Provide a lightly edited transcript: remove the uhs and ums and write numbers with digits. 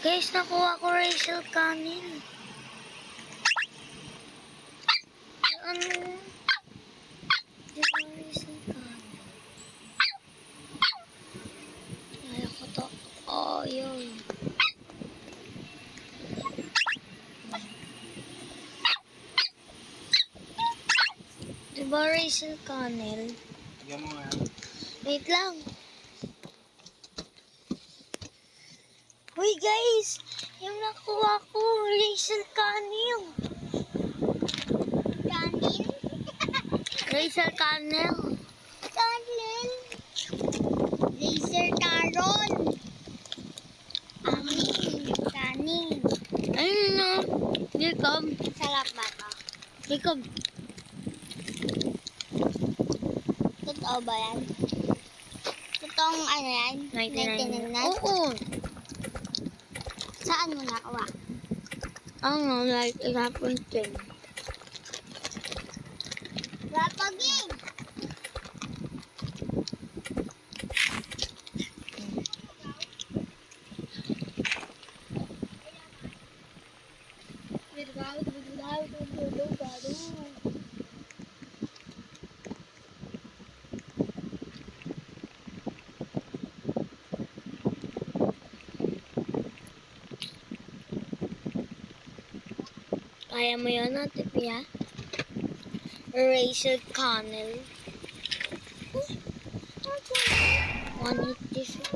Guys, nakuha ko Rachel kanin. Ano? Diba Rachel kanin? Kaya ko to. Oh, yun. Diba Rachel kanin? Tignan mo nga. Wait lang. Uy guys, yung nakuha ko, Rachel Canel. Canel? Rachel Canel. Canel. Laser Caron. Canel. Ayun na. Jacob. Sarap ba ito? Jacob. Totoo ba yan? Totoong ano yan? 99? Oo. Saan mo nakuha? Ano, like, ihapon din. Rapaging! Kaya mo yun, Ate Pia? Rachel Canel. 186.